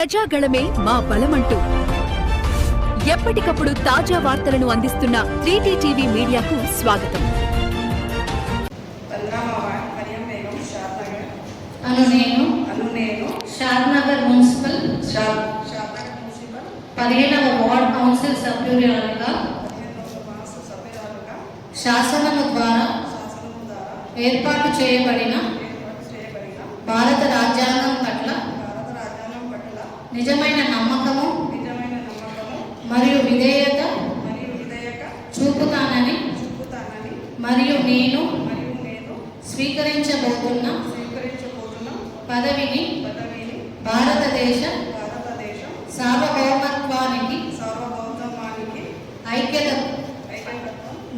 ప్రజాగళమే మా బలమంటూ ఎప్పటికప్పుడు తాజా వార్తలను అందిస్తున్న 3T టీవీ మీడియాకు స్వాగతం. నేను షాద్నగర్ మున్సిపల్ 15వ వార్డ్ కౌన్సిల్ సభ్యురాలుగా శాసనము ద్వారా ఏర్పాటు చేయబడిన భారత రాజ్యాంగం పట్ల నిజమైన నమ్మకము మరియు విధేయత చూపుతానని మరియు నేను స్వీకరించబోతున్న పదవిని భారతదేశ సార్వభౌమత్వానికి ఐక్యత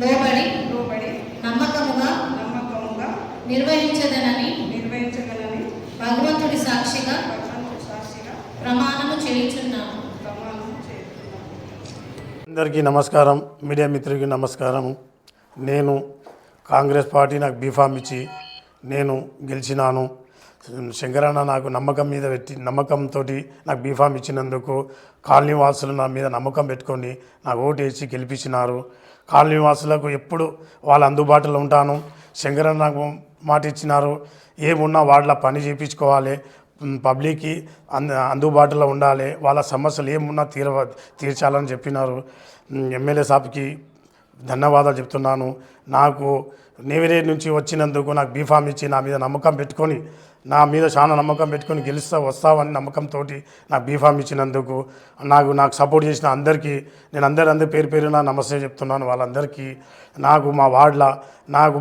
లోబడి నమ్మకముగా నిర్వహించదనని భగవంతుడి సాక్షిగా ప్రమాణము చేయుచున్నాను. అందరికీ నమస్కారం. మీడియా మిత్రులకి నమస్కారం. నేను కాంగ్రెస్ పార్టీ నాకు బీఫామ్ ఇచ్చి నేను గెలిచినాను. శంకరన్న నాకు నమ్మకం మీద పెట్టి నమ్మకంతో నాకు బీఫామ్ ఇచ్చినందుకు కాలనీ వాసులు నా మీద నమ్మకం పెట్టుకొని నాకు ఓటు వేసి గెలిపించినారు. కాలనీ వాసులకు ఎప్పుడు వాళ్ళ అందుబాటులో ఉంటాను. శంకరన్న నాకు మాట ఇచ్చినారు, ఏమున్నా వాటిలో పని చేయించుకోవాలి, పబ్లిక్కి అందుబాటులో ఉండాలి, వాళ్ళ సమస్యలు ఏమున్నా తీర్చాలని చెప్పినారు. ఎమ్మెల్యే సాబ్కి ధన్యవాదాలు చెప్తున్నాను. నాకు నేవిరేట్ నుంచి వచ్చినందుకు నాకు బీఫామ్ ఇచ్చి నా మీద నమ్మకం పెట్టుకొని నా మీద చాలా నమ్మకం పెట్టుకొని వస్తావని నమ్మకంతో నాకు బీఫామ్ ఇచ్చినందుకు నాకు సపోర్ట్ చేసిన అందరికీ నేను అందరి పేరున నమస్తే చెప్తున్నాను. వాళ్ళందరికీ నాకు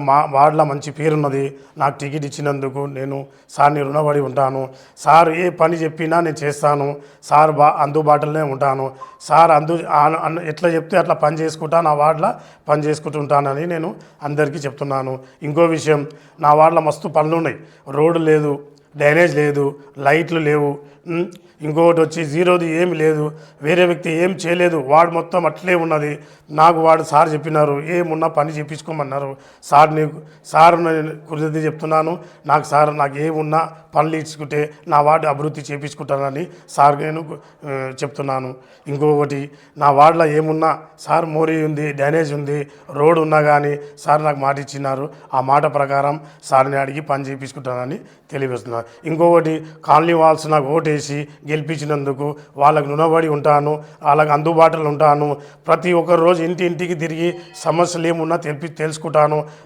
మా వార్డులో మంచి పేరున్నది. నాకు టికెట్ ఇచ్చినందుకు నేను సార్ని రుణపడి ఉంటాను. సార్ ఏ పని చెప్పినా నేను చేస్తాను. సార్ అందుబాటులోనే ఉంటాను. సార్ ఎట్లా చెప్తే అట్లా పని చేసుకుంటా, నా వార్డులో పని చేసుకుంటుంటానని నేను అందరికీ చెప్తున్నాను. ఇంకో విషయం, నా వార్డులో మస్తు పనులు ఉన్నాయి. రోడ్డు లేదు, డ్రైనేజ్ లేదు, లైట్లు లేవు, ఇంకొకటి వచ్చి జీరోది ఏమి లేదు, వేరే వ్యక్తి ఏం చేయలేదు, వాడు మొత్తం అట్లే ఉన్నది. నాకు సార్ చెప్పినారు, ఏమున్నా పని చేయించుకోమన్నారు. సార్ నేను కృతజ్ఞత చెప్తున్నాను. నాకు ఏమున్నా పనులు ఇచ్చుకుంటే నా వార్డు అభివృద్ధి చేయించుకుంటానని సార్ నేను చెప్తున్నాను. ఇంకొకటి, నా వార్డులో ఏమున్నా సార్ మోరీ ఉంది, డ్రైనేజ్ ఉంది, రోడ్డు ఉన్నా కానీ సార్ నాకు మాట ఇచ్చినారు. ఆ మాట ప్రకారం సార్ని అడిగి పని చేయించుకుంటానని తెలియజేస్తున్నాను. ఇంకొకటి, కాలనీ వాల్స్ నాకు ఓటేసి గెలిపించినందుకు వాళ్ళకు రుణపడి ఉంటాను, వాళ్ళకి అందుబాటులో ఉంటాను. ప్రతి ఒక్క రోజు ఇంటింటికి తిరిగి సమస్యలు ఏమున్నా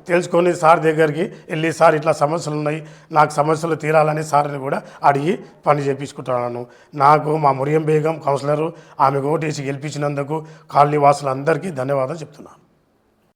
తెలుసుకొని సార్ దగ్గరికి వెళ్ళి, సార్ ఇట్లా సమస్యలు ఉన్నాయి, నాకు సమస్యలు తీరాలని సార్ని కూడా అడిగి పని చేయించుకుంటున్నాను. నాకు మా మురియం బేగం కౌన్సిలరు ఆమెకు ఓటేసి గెలిపించినందుకు కాలనీ వాసులందరికీ ధన్యవాదాలు చెప్తున్నాను.